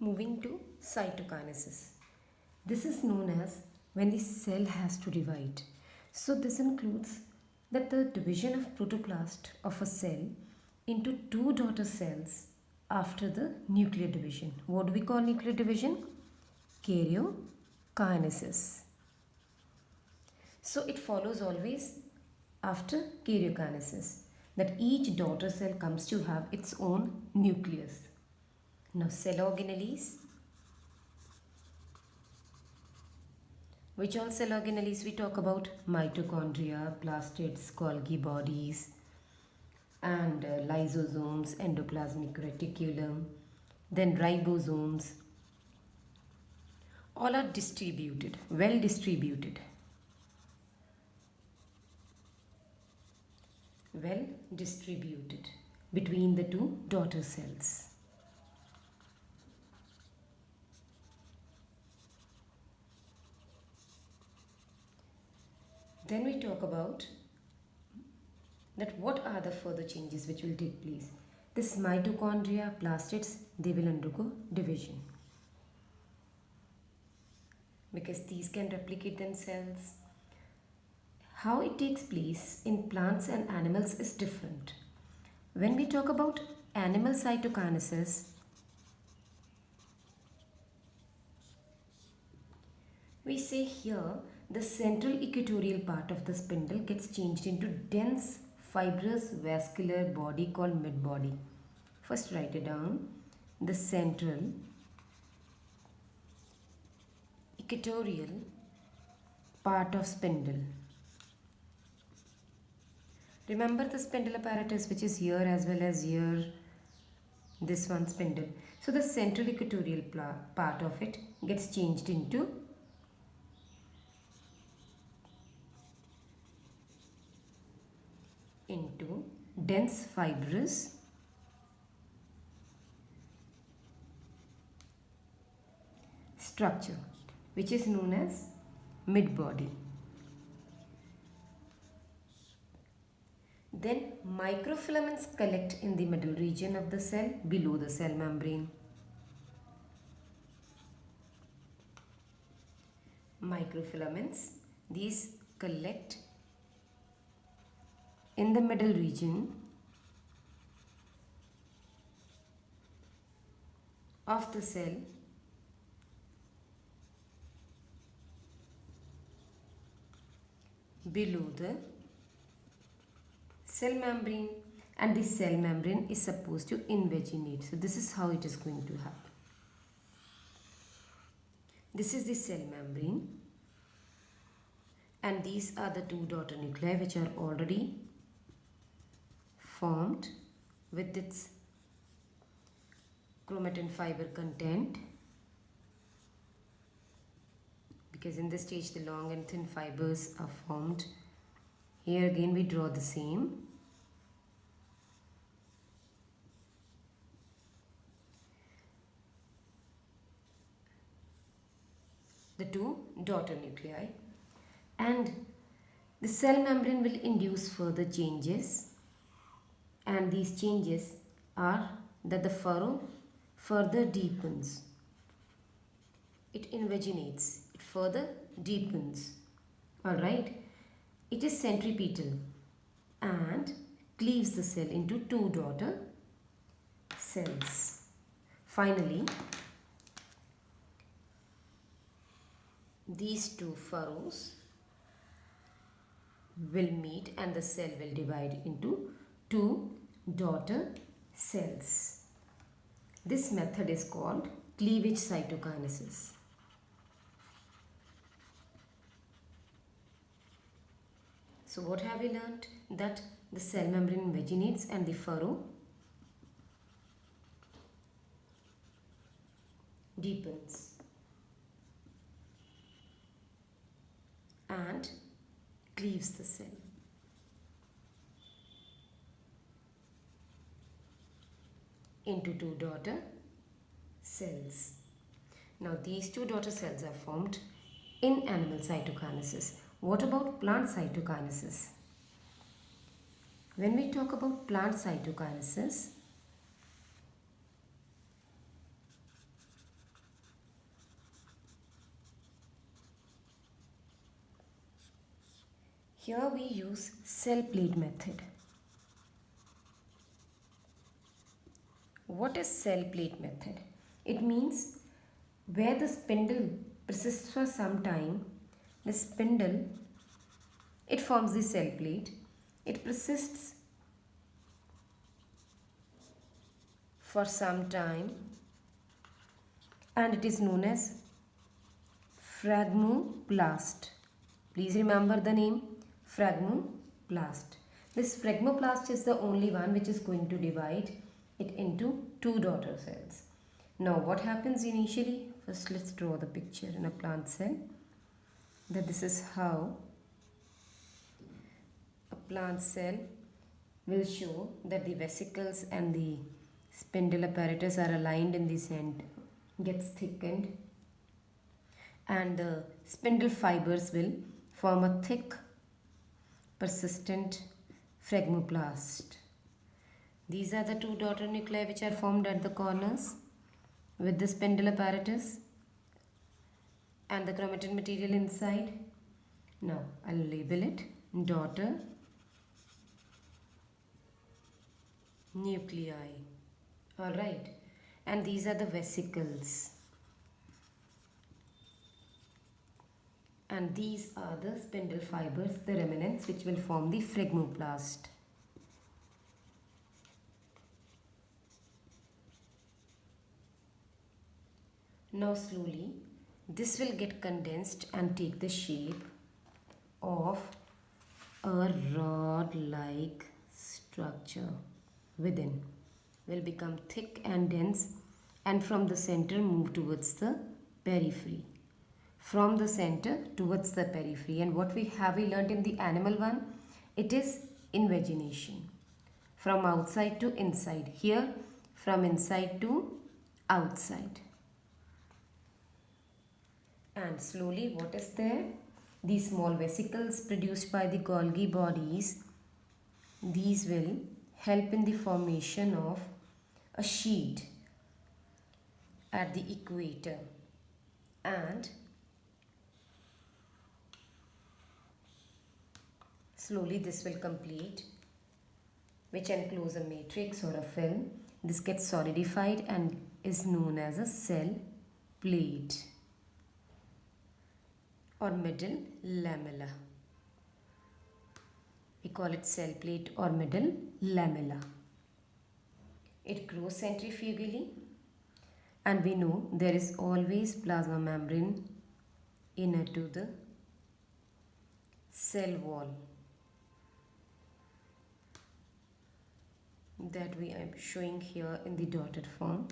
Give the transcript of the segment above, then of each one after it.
Moving to cytokinesis. This is known as when the cell has to divide. So this includes that the division of protoplast of a cell into two daughter cells after the nuclear division. What do we call nuclear division? Karyokinesis. So it follows always after karyokinesis that each daughter cell comes to have its own nucleus. Now cell organelles. Which all cell organelles we talk about? Mitochondria, plastids, Golgi bodies, and lysosomes, endoplasmic reticulum, then ribosomes. All are distributed, well distributed. Well distributed between the two daughter cells. Then we talk about that what are the further changes which will take place. This mitochondria, plastids, they will undergo division because these can replicate themselves. How it takes place in plants and animals is different. When we talk about animal cytokinesis, we say here the central equatorial part of the spindle gets changed into dense fibrous vascular body called midbody. First write it down. The central equatorial part of spindle. Remember the spindle apparatus which is here as well as here, this one spindle. So the central equatorial part of it gets changed into dense fibrous structure which is known as midbody. Then microfilaments collect in the middle region of the cell below the cell membrane. Microfilaments, these collect in the middle region of the cell below the cell membrane, and the cell membrane is supposed to invaginate. So this is how it is going to happen. This is the cell membrane and these are the two daughter nuclei which are already formed with its chromatin fiber content, because in this stage the long and thin fibers are formed. Here again we draw the same. The two daughter nuclei, and the cell membrane will induce further changes, and these changes are that the furrow further deepens, it invaginates, it further deepens. Alright, it is centripetal and cleaves the cell into two daughter cells. Finally, these two furrows will meet and the cell will divide into two daughter cells. This method is called cleavage cytokinesis. So what have we learnt? That the cell membrane invaginates and the furrow deepens and cleaves the cell. Into two daughter cells. Now these two daughter cells are formed in animal cytokinesis. What about plant cytokinesis? When we talk about plant cytokinesis, Here we use cell plate method. What is cell plate method? It means where the spindle persists for some time, the spindle, it forms the cell plate. It persists for some time and it is known as phragmoplast. Please remember the name phragmoplast. This phragmoplast is the only one which is going to divide it into two daughter cells. Now what happens initially? First let's draw the picture in a plant cell. That this is how a plant cell will show that the vesicles and the spindle apparatus are aligned in the center, gets thickened, and the spindle fibers will form a thick persistent phragmoplast. These are the two daughter nuclei which are formed at the corners with the spindle apparatus and the chromatin material inside. Now I'll label it daughter nuclei. Alright, and these are the vesicles. And these are the spindle fibers, the remnants which will form the phragmoplast. Now slowly this will get condensed and take the shape of a rod-like structure within. Will become thick and dense and from the center move towards the periphery. From the center towards the periphery. And what we learnt in the animal one? It is invagination. From outside to inside. Here from inside to outside. And slowly what is there? These small vesicles produced by the Golgi bodies, these will help in the formation of a sheet at the equator, and slowly this will complete, which enclose a matrix or a film. This gets solidified and is known as a cell plate or middle lamella. We call it cell plate or middle lamella. It grows centrifugally and we know there is always plasma membrane inner to the cell wall that we are showing here in the dotted form.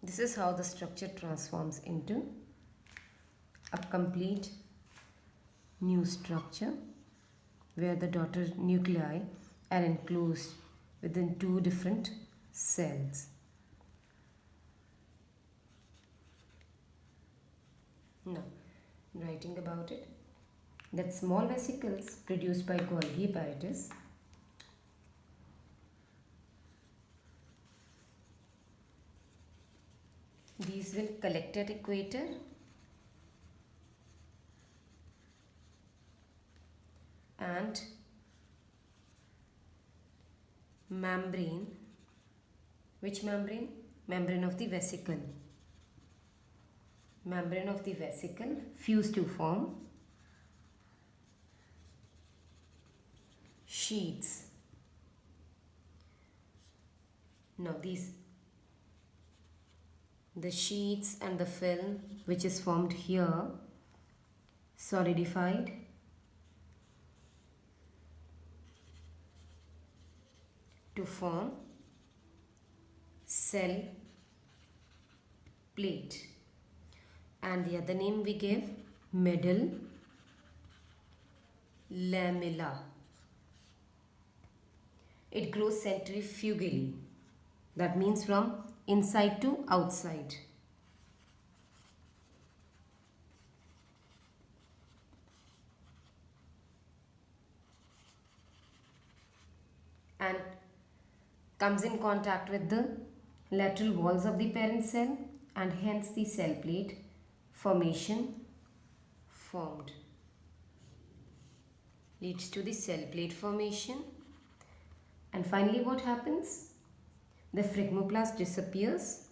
This is how the structure transforms into a complete new structure where the daughter nuclei are enclosed within two different cells. Now, writing about it, that small vesicles produced by Golgi apparatus these will collect at equator and membrane. Which membrane? Membrane of the vesicle. Membrane of the vesicle fuse to form sheets. Now the sheets and the film which is formed here solidified to form cell plate, and the other name we give middle lamella. It grows centrifugally, that means from inside to outside. And comes in contact with the lateral walls of the parent cell and hence the cell plate formation formed. Leads to the cell plate formation. And finally what happens? The phlegmoplast disappears.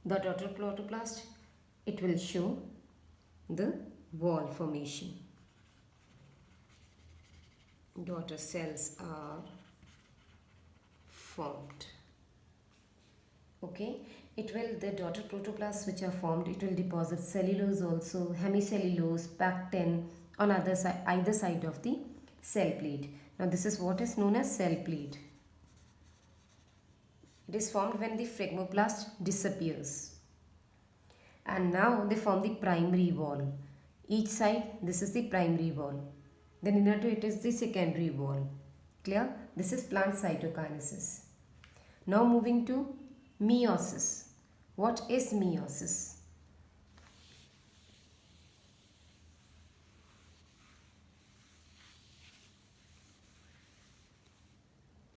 The daughter protoplast, it will show the wall formation. Daughter cells are formed. Okay, the daughter protoplasts which are formed, it will deposit cellulose also, hemicellulose, pactin on either side of the cell plate. Now this is what is known as cell plate. It is formed when the phlegmoplast disappears. And now they form the primary wall. Each side, this is the primary wall. Then inner to it is the secondary wall. Clear? This is plant cytokinesis. Now moving to meiosis. What is meiosis?